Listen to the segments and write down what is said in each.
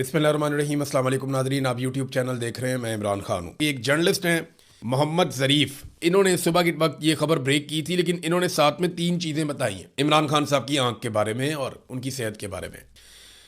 बिस्मिल्लाहिर्रहमानिर्रहीम। अस्सलाम वालेकुम नाज़रीन, आप यूट्यूब चैनल देख रहे हैं। मैं इमरान खान हूँ। एक जर्नलिस्ट हैं मोहम्मद ज़रीफ़, इन्होंने सुबह के वक्त ये खबर ब्रेक की थी, लेकिन इन्होंने साथ में 3 चीज़ें बताई हैं इमरान खान साहब की आंख के बारे में और उनकी सेहत के बारे में।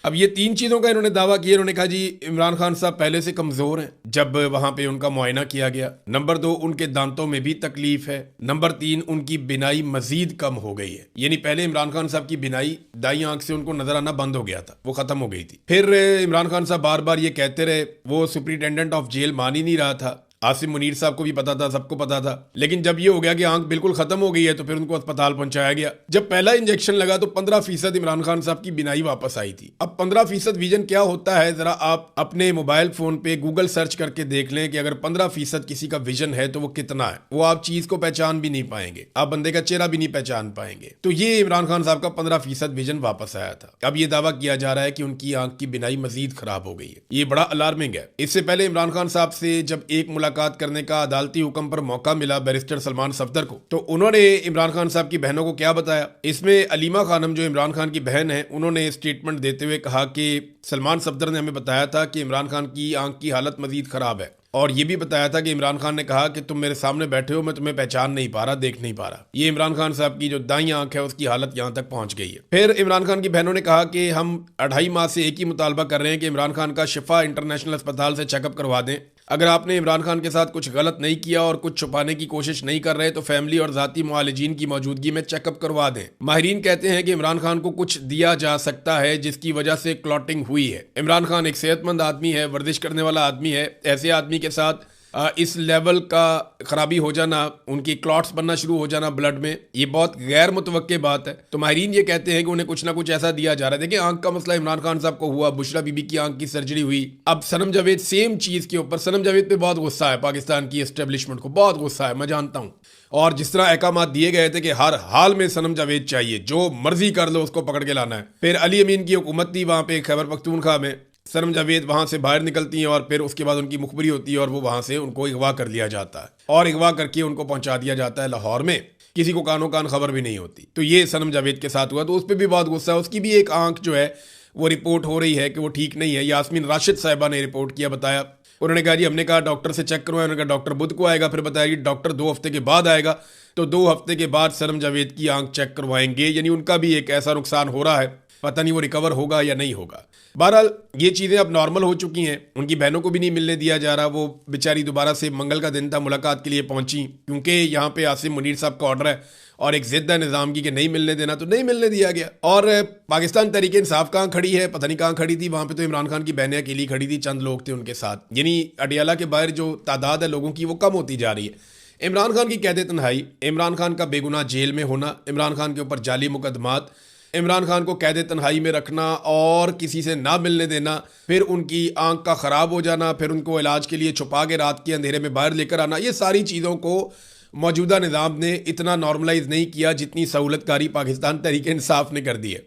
अब ये 3 चीज़ों का इन्होंने दावा किया। इन्होंने कहा जी इमरान खान साहब पहले से कमज़ोर हैं जब वहाँ पे उनका मुआयना किया गया। नंबर 2, उनके दांतों में भी तकलीफ है। नंबर 3, उनकी बिनाई मजीद कम हो गई है। यानी पहले इमरान खान साहब की बिनाई दाई आंख से उनको नजर आना बंद हो गया था, वो खत्म हो गई थी। फिर इमरान खान साहब बार बार ये कहते रहे, वो सुप्रिटेंडेंट ऑफ जेल मान ही नहीं रहा था। आसिम मुनीर साहब को भी पता था, सबको पता था। लेकिन जब ये हो गया कि आंख बिल्कुल खत्म हो गई है तो फिर उनको अस्पताल पहुंचाया गया। जब पहला इंजेक्शन लगा तो 15% इमरान खान साहब की बिनाई वापस आई थी। अब 15% विजन क्या होता है, जरा आप अपने मोबाइल फोन पे गूगल सर्च करके देख लें कि अगर 15% किसी का विजन है तो वो कितना है। वो आप चीज को पहचान भी नहीं पाएंगे, आप बंदे का चेहरा भी नहीं पहचान पाएंगे। तो ये इमरान खान साहब का 15% विजन वापस आया था। अब ये दावा किया जा रहा है कि उनकी आंख की बिनाई मजीद खराब हो गई है। ये बड़ा अलार्मिंग है। इससे पहले इमरान खान साहब से जब एक मुलाकात करने का अदालती हुक्म पर मौका मिला बैरिस्टर सलमान सफदर को, तो उन्होंने इमरान खान साहब की बहनों को क्या बताया। इसमें अलीमा खानम जो इमरान खान की बहन है, उन्होंने स्टेटमेंट देते हुए कहा कि सलमान सफदर ने हमें बताया था कि इमरान खान की आंख की हालत मजीद खराब है, और ये भी बताया था कि इमरान खान ने कहा कि तुम मेरे सामने बैठे हो, मैं तुम्हें पहचान नहीं पा रहा, देख नहीं पा रहा। ये इमरान खान साहब की जो दाई आंख है उसकी हालत यहां तक पहुंच गई है। फिर इमरान खान की बहनों ने कहा कि हम 2.5 माह से एक ही मुतालबा कर रहे हैं कि इमरान खान का शिफा इंटरनेशनल अस्पताल से चेकअप करवा दें। अगर आपने इमरान खान के साथ कुछ गलत नहीं किया और कुछ छुपाने की कोशिश नहीं कर रहे तो फैमिली और जाती मुआलिजीन की मौजूदगी में चेकअप करवा दें। माहिरीन कहते हैं कि इमरान खान को कुछ दिया जा सकता है जिसकी वजह से क्लॉटिंग हुई है। इमरान खान एक सेहतमंद आदमी है, वर्जिश करने वाला आदमी है। ऐसे आदमी के साथ इस लेवल का खराबी हो जाना, उनकी क्लॉट्स बनना शुरू हो जाना ब्लड में, ये बहुत गैर मुतवक्के बात है। तो माहिरीन ये कहते हैं कि उन्हें कुछ ना कुछ ऐसा दिया जा रहा है। देखिए, आंख का मसला इमरान खान साहब को हुआ, बुशरा बीबी की आंख की सर्जरी हुई। अब सनम जावेद सेम चीज के ऊपर, सनम जावेद पे बहुत गुस्सा है, पाकिस्तान की एस्टेब्लिशमेंट को बहुत गुस्सा है, मैं जानता हूँ। और जिस तरह अहकाम दिए गए थे कि हर हाल में सनम जावेद चाहिए, जो मर्जी कर लो उसको पकड़ के लाना है। फिर अली अमीन की हुकूमत थी वहां पे खैबर पख्तूनख्वा में, सनम जावेद वहां से बाहर निकलती हैं और फिर उसके बाद उनकी मुखबरी होती है और वो वहां से उनको अगवा कर लिया जाता है और अगवा करके उनको पहुंचा दिया जाता है लाहौर में। किसी को कानो कान खबर भी नहीं होती। तो ये सनम जावेद के साथ हुआ, तो उस पर भी बहुत गुस्सा है। उसकी भी एक आंख जो है वो रिपोर्ट हो रही है कि वो ठीक नहीं है। यास्मीन राशिद साहिबा ने रिपोर्ट किया, बताया। उन्होंने कहा जी हमने कहा डॉक्टर से चेक करवाया, उन्होंने कहा डॉक्टर बुध को आएगा। फिर बताया कि डॉक्टर 2 हफ्ते के बाद आएगा। तो 2 हफ्ते के बाद सनम जावेद की आंख चेक करवाएंगे। यानी उनका भी एक ऐसा नुकसान हो रहा है, पता नहीं वो रिकवर होगा या नहीं होगा। बहरहाल ये चीज़ें अब नॉर्मल हो चुकी हैं। उनकी बहनों को भी नहीं मिलने दिया जा रहा। वो बेचारी दोबारा से, मंगल का दिन था, मुलाकात के लिए पहुंची, क्योंकि यहाँ पे आसिम मुनीर साहब का ऑर्डर है और एक जिद है निज़ाम की कि नहीं मिलने देना, तो नहीं मिलने दिया गया। और पाकिस्तान तहरीक इंसाफ कहाँ खड़ी है, पता नहीं कहाँ खड़ी थी। वहाँ पे तो इमरान खान की बहनें अकेली खड़ी थी, चंद लोग थे उनके साथ। यानी अडियाला के बाहर जो तादाद है लोगों की वो कम होती जा रही है। इमरान खान की कैद तन्हाई, इमरान खान का बेगुनाह जेल में होना, इमरान खान के ऊपर जाली मुकदमात, इमरान खान को कैद तन्हाई में रखना और किसी से ना मिलने देना, फिर उनकी आंख का ख़राब हो जाना, फिर उनको इलाज के लिए छुपा के रात के अंधेरे में बाहर लेकर आना, ये सारी चीज़ों को मौजूदा निज़ाम ने इतना नॉर्मलाइज नहीं किया जितनी सहूलतकारी पाकिस्तान तहरीक इंसाफ ने कर दी है।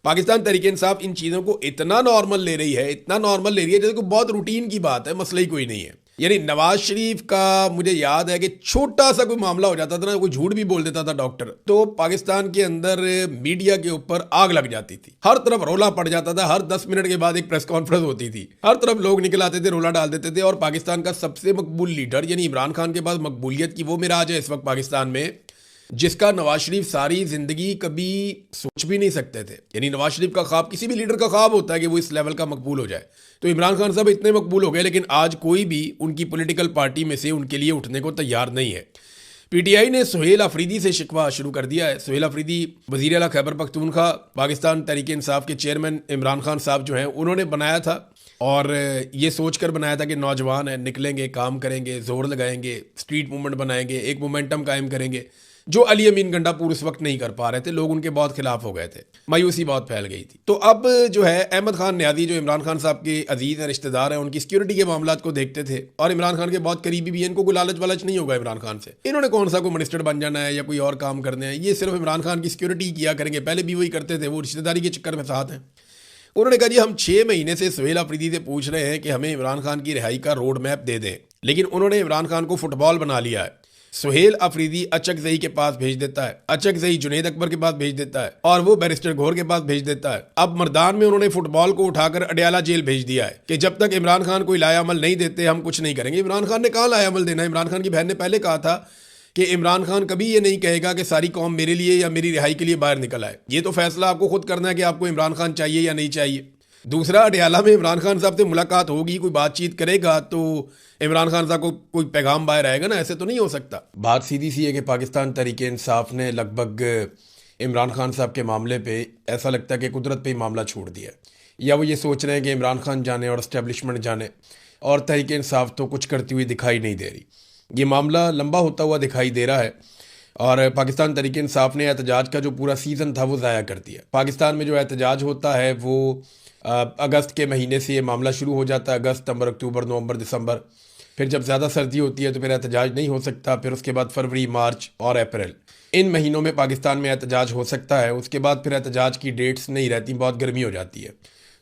पाकिस्तान तहरीक इंसाफ इन चीज़ों को इतना नॉर्मल ले रही है, इतना नॉर्मल ले रही है जैसे कोई बहुत रूटीन की बात है, मसला ही कोई नहीं है। यानी नवाज शरीफ का मुझे याद है कि छोटा सा कोई मामला हो जाता था ना, कोई झूठ भी बोल देता था डॉक्टर, तो पाकिस्तान के अंदर मीडिया के ऊपर आग लग जाती थी। हर तरफ रोला पड़ जाता था, हर 10 मिनट के बाद एक प्रेस कॉन्फ्रेंस होती थी, हर तरफ लोग निकल आते थे, रोला डाल देते थे। और पाकिस्तान का सबसे मकबूल लीडर यानी इमरान खान के पास मकबूलियत की वो मिराज है इस वक्त पाकिस्तान में, जिसका नवाज शरीफ सारी जिंदगी कभी सोच भी नहीं सकते थे। यानी नवाज शरीफ का ख्वाब, किसी भी लीडर का ख्वाब होता है कि वो इस लेवल का मकबूल हो जाए। तो इमरान खान साहब इतने मकबूल हो गए, लेकिन आज कोई भी उनकी पॉलिटिकल पार्टी में से उनके लिए उठने को तैयार नहीं है। पीटीआई ने सुहेल अफरीदी से शिकवा शुरू कर दिया है। सुहेल अफरीदी वज़ीर आला खैबर पख्तूनख्वा, पाकिस्तान तहरीक इंसाफ के चेयरमैन इमरान खान साहब जो हैं उन्होंने बनाया था, और ये सोचकर बनाया था कि नौजवान हैं, निकलेंगे, काम करेंगे, जोर लगाएंगे, स्ट्रीट मूवमेंट बनाएंगे, एक मोमेंटम कायम करेंगे, जो अली अमीन गंडापुर उस वक्त नहीं कर पा रहे थे। लोग उनके बहुत खिलाफ हो गए थे, मायूसी बहुत फैल गई थी। तो अब जो है अहमद खान न्याजी, जो इमरान खान साहब के अजीज हैं, रिश्तेदार हैं, उनकी सिक्योरिटी के मामलात को देखते थे और इमरान खान के बहुत करीबी भी हैं। इनको कोई लालच वालच नहीं होगा इमरान खान से, इन्होंने कौन सा कोई मिनिस्टर बन जाना है या कोई और काम करने हैं, ये सिर्फ इमरान खान की सिक्योरिटी किया करेंगे। पहले भी वही करते थे, वो रिश्तेदारी के चक्कर में साथ हैं। उन्होंने कहा जी हम 6 महीने से सुहेल अफरीदी से पूछ रहे हैं कि हमें इमरान खान की रिहाई का रोड मैप दे दें, लेकिन उन्होंने इमरान खान को फुटबॉल बना लिया है। सुहेल अफरीदी अचकजई के पास भेज देता है, अचकजई जुनैद अकबर के पास भेज देता है और वो बैरिस्टर घोर के पास भेज देता है। अब मर्दान में उन्होंने फुटबॉल को उठाकर अडयाला जेल भेज दिया है कि जब तक इमरान खान कोई लाया अमल नहीं देते हम कुछ नहीं करेंगे। इमरान खान ने कहाँ लाया अमल देना है? इमरान खान की बहन ने पहले कहा था कि इमरान खान कभी ये नहीं कहेगा कि सारी कौम मेरे लिए या मेरी रिहाई के लिए बाहर निकल आए। ये तो फैसला आपको खुद करना है कि आपको इमरान खान चाहिए या नहीं चाहिए। दूसरा, अडयाला में इमरान खान साहब से मुलाकात होगी, कोई बातचीत करेगा तो इमरान खान साहब को कोई पैगाम बाहर आएगा ना, ऐसे तो नहीं हो सकता। बात सीधी सी है कि पाकिस्तान तहरीके इंसाफ ने लगभग इमरान खान साहब के मामले पे ऐसा लगता है कि कुदरत पे ही मामला छोड़ दिया, या वो ये सोच रहे हैं कि इमरान खान जाने और इस्टेब्लिशमेंट जाने और तहरीके इंसाफ तो कुछ करती हुई दिखाई नहीं दे रही। ये मामला लंबा होता हुआ दिखाई दे रहा है और पाकिस्तान तहरीके इंसाफ ने एहतजाज का जो पूरा सीज़न था वो ज़ाया कर दिया। पाकिस्तान में जो एहतजाज होता है वो अगस्त के महीने से ये मामला शुरू हो जाता है, अगस्त, सितंबर, अक्टूबर, नवंबर, दिसंबर। फिर जब ज़्यादा सर्दी होती है तो फिर एहतजाज नहीं हो सकता। फिर उसके बाद फरवरी, मार्च और अप्रैल, इन महीनों में पाकिस्तान में एहतजाज हो सकता है। उसके बाद फिर एहतजाज की डेट्स नहीं रहती, बहुत गर्मी हो जाती है।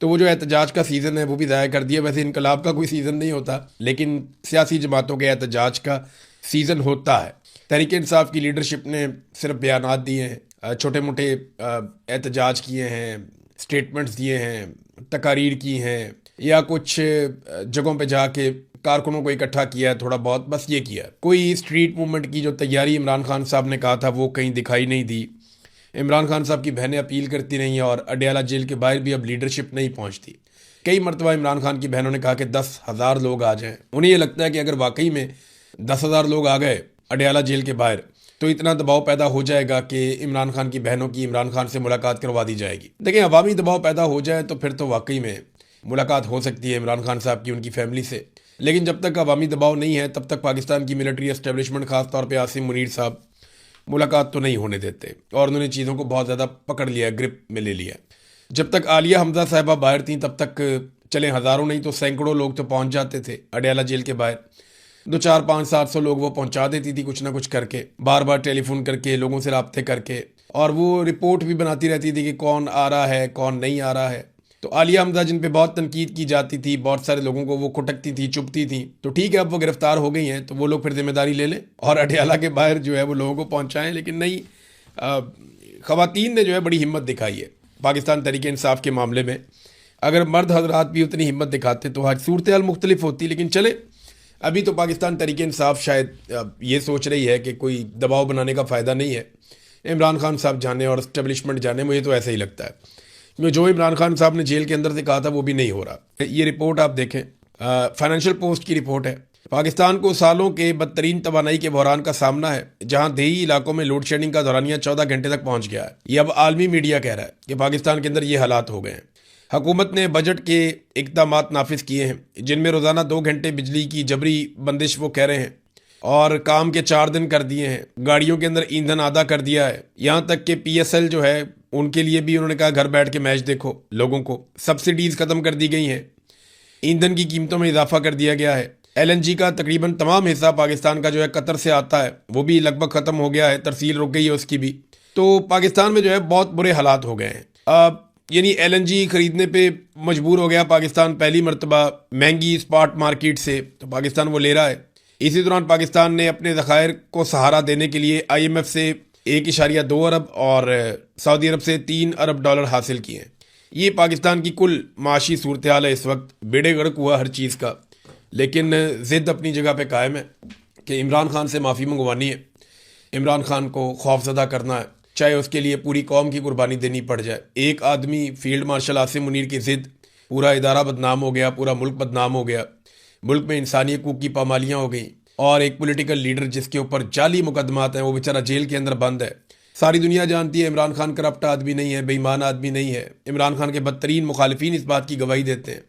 तो वो जो एहतजाज का सीज़न है वो भी ज़ाया कर दिया। वैसे इनकलाब का कोई सीज़न नहीं होता, लेकिन सियासी जमातों के एहतजाज का सीज़न होता है। तहरीक इंसाफ की लीडरशिप ने सिर्फ बयानात दिए हैं, छोटे मोटे एहतजाज किए हैं, स्टेटमेंट्स दिए हैं, तकारीर की हैं, या कुछ जगहों पे जाके कारकुनों को इकट्ठा किया है थोड़ा बहुत, बस ये किया। कोई स्ट्रीट मूवमेंट की जो तैयारी इमरान खान साहब ने कहा था वो कहीं दिखाई नहीं दी। इमरान खान साहब की बहनें अपील करती रहीं और अडयाला जेल के बाहर भी अब लीडरशिप नहीं पहुंचती। कई मरतबा इमरान खान की बहनों ने कहा कि 10,000 लोग आ जाएं। उन्हें ये लगता है कि अगर वाकई में 10,000 लोग आ गए अडयाला जेल के बाहर तो इतना दबाव पैदा हो जाएगा कि इमरान खान की बहनों की इमरान खान से मुलाकात करवा दी जाएगी। देखिए, अवामी दबाव पैदा हो जाए तो फिर तो वाकई में मुलाकात हो सकती है इमरान खान साहब की उनकी फैमिली से, लेकिन जब तक अवामी दबाव नहीं है तब तक पाकिस्तान की मिलिट्री एस्टेब्लिशमेंट, ख़ास तौर पे आसिम मुनीर साहब, मुलाकात तो नहीं होने देते और उन्होंने चीज़ों को बहुत ज़्यादा पकड़ लिया, ग्रिप में ले लिया। जब तक आलिया हमजा साहिबा बाहर थी तब तक चले हज़ारों नहीं तो सैकड़ों लोग तो पहुँच जाते थे अडयाला जेल के बाहर। 2, 4, 5, 700 लोग वो पहुँचा देती थी कुछ ना कुछ करके, बार बार टेलीफोन करके, लोगों से रब्ते करके, और वो रिपोर्ट भी बनाती रहती थी कि कौन आ रहा है कौन नहीं आ रहा है। तो आलिया हमजा जिन पे बहुत तनकीद की जाती थी, बहुत सारे लोगों को वो खुटकती थी, चुपती थी, तो ठीक है अब वो गिरफ्तार हो गई हैं तो वो लोग फिर जिम्मेदारी ले लें और अडयाला के बाहर जो है वो लोगों को पहुँचाएँ। लेकिन नहीं, ख़वातीन ने जो है बड़ी हिम्मत दिखाई है पाकिस्तान तहरीक इंसाफ के मामले में। अगर मर्द हजरात भी उतनी हिम्मत दिखाते तो आज सूरत हाल मुख्तलिफ होती। लेकिन चले, अभी तो पाकिस्तान तहरीक इंसाफ शायद ये सोच रही है कि कोई दबाव बनाने का फ़ायदा नहीं है, इमरान खान साहब जाने और इस्टेब्लिशमेंट जाने। मुझे तो ऐसा ही लगता है, जो इमरान खान साहब ने जेल के अंदर से कहा था वो भी नहीं हो रहा। ये रिपोर्ट आप देखें, फाइनेंशियल पोस्ट की रिपोर्ट है। पाकिस्तान को सालों के बदतरीन तवानाई के बहरान का सामना है, जहां देही इलाकों में लोड शेडिंग का दौरानिया 14 घंटे तक पहुंच गया है। ये अब आलमी मीडिया कह रहा है कि पाकिस्तान के अंदर ये हालात हो गए हैं। हुकूमत ने बजट के इक़दामात नाफिज किए हैं जिनमें रोज़ाना 2 घंटे बिजली की जबरी बंदिश वो कह रहे हैं, और काम के 4 दिन कर दिए हैं। गाड़ियों के अंदर ईंधन आधा कर दिया है। यहाँ तक कि PSL जो है उनके लिए भी उन्होंने कहा घर बैठ के मैच देखो। लोगों को सब्सिडीज़ ख़त्म कर दी गई हैं, ईंधन की कीमतों में इजाफा कर दिया गया है। LNG का तकरीबन तमाम हिस्सा पाकिस्तान का जो है कतर से आता है वो भी लगभग ख़त्म हो गया है, तरसील रुक गई है उसकी भी। तो पाकिस्तान में जो है बहुत बुरे हालात हो गए हैं। अब यानी LNG खरीदने पे मजबूर हो गया पाकिस्तान पहली मरतबा महंगी स्पॉट मार्केट से, तो पाकिस्तान वो ले रहा है। इसी दौरान पाकिस्तान ने अपने ज़खायर को सहारा देने के लिए IMF से 1.2 अरब और सऊदी अरब से $3 अरब हासिल किए हैं। ये पाकिस्तान की कुल माशी सूरत हाल है इस वक्त। बेड़े गर्क हुआ हर चीज़ का, लेकिन ज़िद अपनी जगह पे कायम है कि इमरान खान से माफ़ी मंगवानी है, इमरान खान को खौफजदा करना है, चाहे उसके लिए पूरी कौम की कुर्बानी देनी पड़ जाए। एक आदमी फील्ड मार्शल आसिम मुनीर की ज़िद, पूरा इदारा बदनाम हो गया, पूरा मुल्क बदनाम हो गया, मुल्क में इंसानी हकूक़ की पामालियाँ हो गई, और एक पॉलिटिकल लीडर जिसके ऊपर जाली मुकदमात हैं वो बेचारा जेल के अंदर बंद है। सारी दुनिया जानती है इमरान खान करप्ट आदमी नहीं है, बेईमान आदमी नहीं है। इमरान खान के बदतरीन मुखालिफिन इस बात की गवाही देते हैं,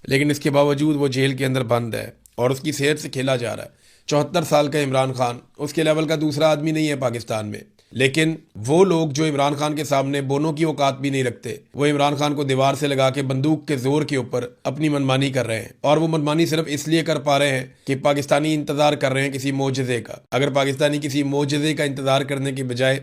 लेकिन इसके बावजूद वो जेल के अंदर बंद है और उसकी सेहत से खेला जा रहा है। 74 साल का इमरान खान, उसके लेवल का दूसरा आदमी नहीं है पाकिस्तान में। लेकिन वो लोग जो इमरान खान के सामने बोनों की औकात भी नहीं रखते, वो इमरान खान को दीवार से लगा के बंदूक के जोर के ऊपर अपनी मनमानी कर रहे हैं। और वो मनमानी सिर्फ इसलिए कर पा रहे हैं कि पाकिस्तानी इंतजार कर रहे हैं किसी मोजज़े का। अगर पाकिस्तानी किसी मोजज़े का इंतजार करने के बजाय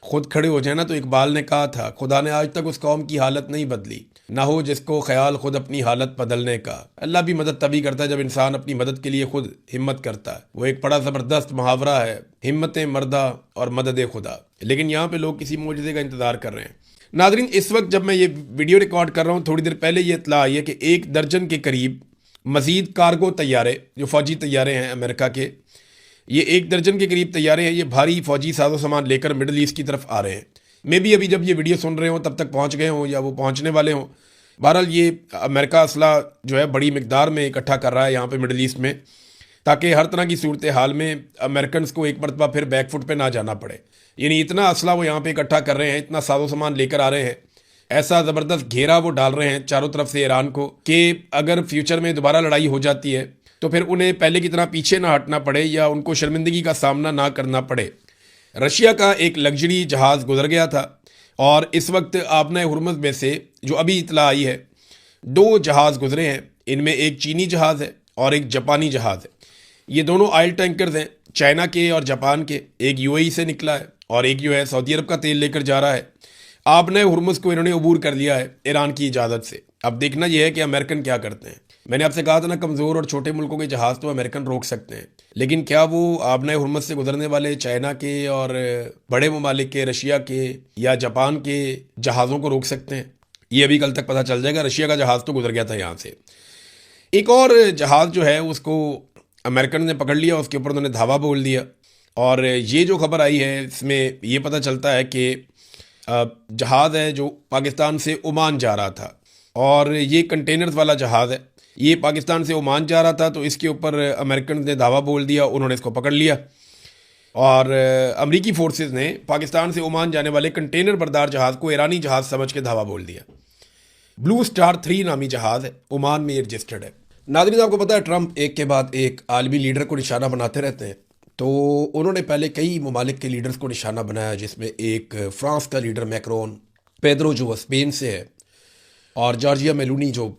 खुद खड़े हो जाए ना, तो इकबाल ने कहा था खुदा ने आज तक उस कौम की हालत नहीं बदली ना हो जिसको ख्याल खुद अपनी हालत बदलने का। अल्लाह भी मदद तभी करता है जब इंसान अपनी मदद के लिए खुद हिम्मत करता है। वो एक बड़ा ज़बरदस्त मुहावरा है, हिम्मत मर्दा और मदद खुदा। लेकिन यहाँ पे लोग किसी मौजज़े का इंतज़ार कर रहे हैं। नाज़रीन, इस वक्त जब मैं ये वीडियो रिकॉर्ड कर रहा हूँ, थोड़ी देर पहले ये इत्तला आई है कि 1 दर्जन के करीब मज़ीद कार्गो तैयारे, जो फ़ौजी तैयारे हैं अमेरिका के, ये 1 दर्जन के करीब तैयारे हैं, ये भारी फ़ौजी साजो सामान लेकर मिडल ईस्ट की तरफ आ रहे हैं। मे भी अभी जब ये वीडियो सुन रहे हों तब तक पहुँच गए हों या वो पहुँचने वाले हों। बहरहाल ये अमेरिका असला जो है बड़ी मिकदार में इकट्ठा कर रहा है यहाँ पे मिडल ईस्ट में, ताकि हर तरह की सूरत हाल में अमेरिकन को एक मरतबा फिर बैकफुट पे ना जाना पड़े। यानी इतना असला वो यहाँ पे इकट्ठा कर रहे हैं, इतना साजो सामान लेकर आ रहे हैं, ऐसा ज़बरदस्त घेरा वो डाल रहे हैं चारों तरफ से ईरान को कि अगर फ्यूचर में दोबारा लड़ाई हो जाती है तो फिर उन्हें पहले की तरह पीछे ना हटना पड़े या उनको शर्मिंदगी का सामना ना करना पड़े। रशिया का एक लग्जरी जहाज़ गुजर गया था और इस वक्त आबना हुर्मुज़ में से जो अभी इतला आई है 2 जहाज़ गुजरे हैं। इनमें एक चीनी जहाज़ है और एक जापानी जहाज़ है। ये दोनों ऑयल टैंकर्स हैं, चाइना के और जापान के। एक यूएई से निकला है और एक जो है सऊदी अरब का तेल लेकर जा रहा है। आबना हुर्मुज़ को इन्होंने अबूर कर लिया है ईरान की इजाज़त से। अब देखना यह है कि अमेरिकन क्या करते हैं। मैंने आपसे कहा था ना, कमज़ोर और छोटे मुल्कों के जहाज़ तो अमेरिकन रोक सकते हैं, लेकिन क्या वो आबना हुर्मुज़ से गुजरने वाले चाइना के और बड़े ममालिक के, रशिया के या जापान के जहाज़ों को रोक सकते हैं? ये अभी कल तक पता चल जाएगा। रशिया का जहाज़ तो गुजर गया था यहाँ से। एक और जहाज़ जो है उसको अमेरिकन ने पकड़ लिया, उसके ऊपर उन्होंने धावा बोल दिया। और ये जो खबर आई है इसमें ये पता चलता है कि जहाज़ है जो पाकिस्तान से ओमान जा रहा था और ये कंटेनर्स वाला जहाज़ है, ये पाकिस्तान से ओमान जा रहा था, तो इसके ऊपर अमेरिकन ने धावा बोल दिया, उन्होंने इसको पकड़ लिया और अमरीकी फोर्सेस ने पाकिस्तान से ओमान जाने वाले कंटेनर बरदार जहाज़ को ईरानी जहाज़ समझ के धावा बोल दिया। ब्लू स्टार 3 नामी जहाज़ है, ओमान में रजिस्टर्ड है। नाज़रीन, आपको पता है ट्रंप एक के बाद एक आलमी लीडर को निशाना बनाते रहते हैं, तो उन्होंने पहले कई ममालिक के लीडर्स को निशाना बनाया, जिसमें एक फ्रांस का लीडर मैक्रोन, पेड्रो जो स्पेन से है, और जॉर्जिया मेलोनी जो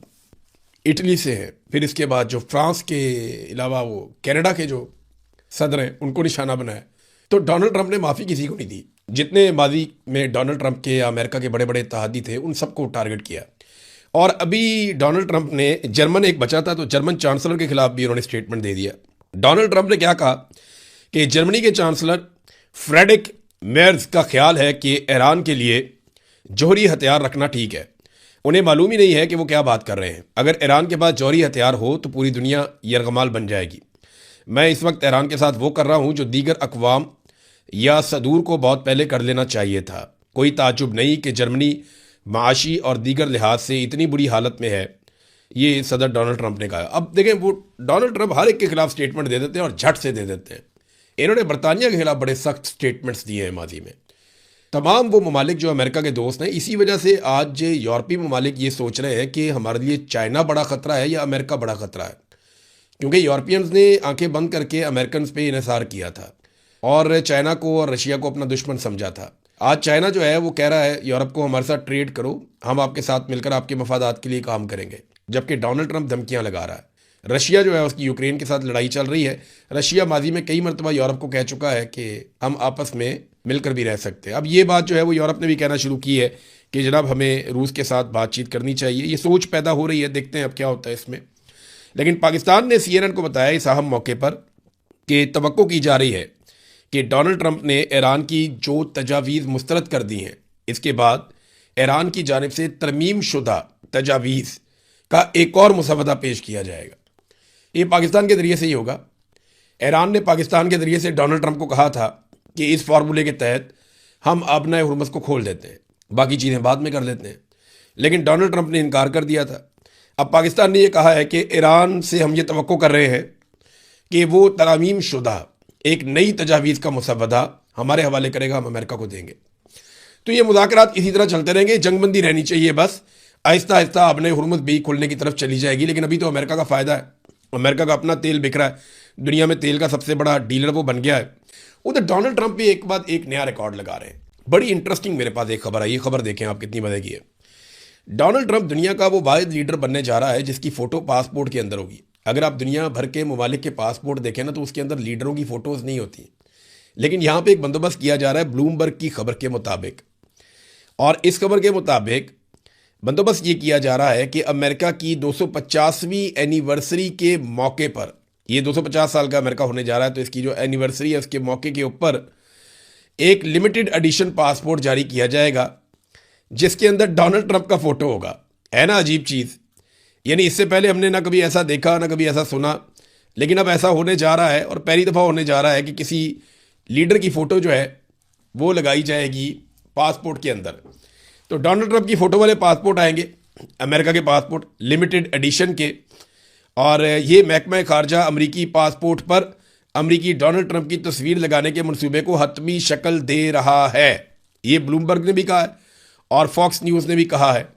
इटली से है। फिर इसके बाद जो फ्रांस के अलावा वो कनाडा के जो सदर हैं उनको निशाना बनाया। तो डोनाल्ड ट्रंप ने माफ़ी किसी को नहीं दी। जितने माजी में डोनाल्ड ट्रंप के या अमेरिका के बड़े बड़े इत्तेहादी थे उन सबको टारगेट किया। और अभी डोनाल्ड ट्रंप ने, जर्मन एक बचा था तो जर्मन चांसलर के खिलाफ भी उन्होंने स्टेटमेंट दे दिया। डोनाल्ड ट्रंप ने क्या कहा कि जर्मनी के चांसलर फ्रेडरिक मेर्ज का ख्याल है कि ईरान के लिए जौहरी हथियार रखना ठीक है। उन्हें मालूम ही नहीं है कि वो क्या बात कर रहे हैं। अगर ईरान के पास जौहरी हथियार हो तो पूरी दुनिया यरगमाल बन जाएगी। मैं इस वक्त ईरान के साथ वो कर रहा हूँ जो दीगर अक़वाम या सदूर को बहुत पहले कर लेना चाहिए था। कोई ताज्जुब नहीं कि जर्मनी माशी और दीगर लिहाज से इतनी बुरी हालत में है, ये सदर डोनाल्ड ट्रंप ने कहा। अब देखें, वो डोनाल्ड ट्रंप हर एक के खिलाफ स्टेटमेंट दे देते हैं और झट से दे देते हैं। इन्होंने बरतानिया के खिलाफ बड़े सख्त स्टेटमेंट्स दिए हैं माजी में। तमाम वो ममालिक जो अमेरिका के दोस्त हैं, इसी वजह से आज यूरोपीय ममालिक ये सोच रहे हैं कि हमारे लिए चाइना बड़ा ख़तरा है या अमेरिका बड़ा ख़तरा है, क्योंकि यूरोपियंस ने आंखें बंद करके अमेरिकन पे इन्हिसार किया था और चाइना को और रशिया को अपना दुश्मन समझा था। आज चाइना जो है वो कह रहा है यूरोप को हमारे साथ ट्रेड करो, हम आपके साथ मिलकर आपके मफादात के लिए काम करेंगे, जबकि डोनाल्ड ट्रंप धमकियाँ लगा रहा है। रशिया जो है उसकी यूक्रेन के साथ लड़ाई चल रही है। रशिया माजी में कई मरतबा यूरोप को कह चुका है कि हम आपस में मिलकर भी रह सकते हैं। अब ये बात जो है वो यूरोप ने भी कहना शुरू की है कि जनाब हमें रूस के साथ बातचीत करनी चाहिए। ये सोच पैदा हो रही है, देखते हैं अब क्या होता है इसमें। लेकिन पाकिस्तान ने CNN को बताया इस अहम मौके पर कि तवक्को की जा रही है कि डोनाल्ड ट्रंप ने ईरान की जो तजावीज़ मुस्तरद कर दी हैं, इसके बाद ईरान की जानिब से तरमीम शुदा तजावीज़ का एक और मुसवदा पेश किया जाएगा। ये पाकिस्तान के ज़रिए से ही होगा। ईरान ने पाकिस्तान के ज़रिए से डोनाल्ड ट्रंप को कहा था कि इस फार्मूले के तहत हम आबना हुर्मुज़ को खोल देते हैं, बाकी चीज़ें बाद में कर लेते हैं, लेकिन डोनाल्ड ट्रंप ने इनकार कर दिया था। अब पाकिस्तान ने यह कहा है कि ईरान से हम ये तवक्को कर रहे हैं कि वो तरमीम शुदा एक नई तजावीज़ का मुसवदा हमारे हवाले करेगा, हम अमेरिका को देंगे। तो ये मुज़ाकरात इसी तरह चलते रहेंगे, जंगबंदी रहनी चाहिए, बस आहिस्ता आहिस्ता आबना हुर्मुज़ भी खुलने की तरफ चली जाएगी। लेकिन अभी तो अमेरिका का फ़ायदा है, अमेरिका का अपना तेल बिक रहा है, दुनिया में तेल का सबसे बड़ा डीलर वो बन गया है। उधर डोनाल्ड ट्रंप भी एक बाद एक नया रिकॉर्ड लगा रहे हैं। बड़ी इंटरेस्टिंग मेरे पास एक खबर आई, ये खबर देखें आप कितनी मजे की है। डोनाल्ड ट्रंप दुनिया का वो वाहिद लीडर बनने जा रहा है जिसकी फ़ोटो पासपोर्ट के अंदर होगी। अगर आप दुनिया भर के ममालिक के पासपोर्ट देखें ना तो उसके अंदर लीडरों की फ़ोटोज़ नहीं होती, लेकिन यहाँ पे एक बंदोबस्त किया जा रहा है ब्लूमबर्ग की खबर के मुताबिक। और इस खबर के मुताबिक बंदोबस्त ये किया जा रहा है कि अमेरिका की 250वीं एनिवर्सरी के मौके पर, ये 250 साल का अमेरिका होने जा रहा है, तो इसकी जो एनिवर्सरी है उसके मौके के ऊपर एक लिमिटेड एडिशन पासपोर्ट जारी किया जाएगा जिसके अंदर डोनाल्ड ट्रंप का फोटो होगा। है ना अजीब चीज़। यानी इससे पहले हमने ना कभी ऐसा देखा ना कभी ऐसा सुना, लेकिन अब ऐसा होने जा रहा है और पहली दफ़ा होने जा रहा है कि किसी लीडर की फ़ोटो जो है वो लगाई जाएगी पासपोर्ट के अंदर। तो डोनाल्ड ट्रंप की फ़ोटो वाले पासपोर्ट आएंगे, अमेरिका के पासपोर्ट लिमिटेड एडिशन के, और ये महकमा खारजा अमरीकी पासपोर्ट पर अमरीकी डोनाल्ड ट्रंप की तस्वीर लगाने के मंसूबे को हतमी शक्ल दे रहा है। ये ब्लूमबर्ग ने भी कहा है और फॉक्स न्यूज़ ने भी कहा है।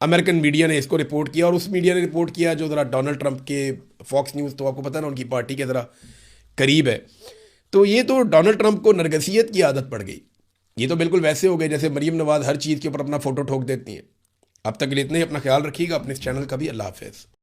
अमेरिकन मीडिया ने इसको रिपोर्ट किया और उस मीडिया ने रिपोर्ट किया जो ज़रा डोनाल्ड ट्रंप के, फॉक्स न्यूज़ तो आपको पता है ना उनकी पार्टी के ज़रा करीब है। तो ये तो डोनाल्ड ट्रंप को नरगसियत की आदत पड़ गई। ये तो बिल्कुल वैसे हो गए जैसे मरीम नवाज हर चीज़ के ऊपर अपना फ़ोटो ठोक देती हैं। अब तक के लिए इतना ही। अपना ख्याल रखिएगा, अपने इस चैनल का भी। अल्लाह हाफ़िज़।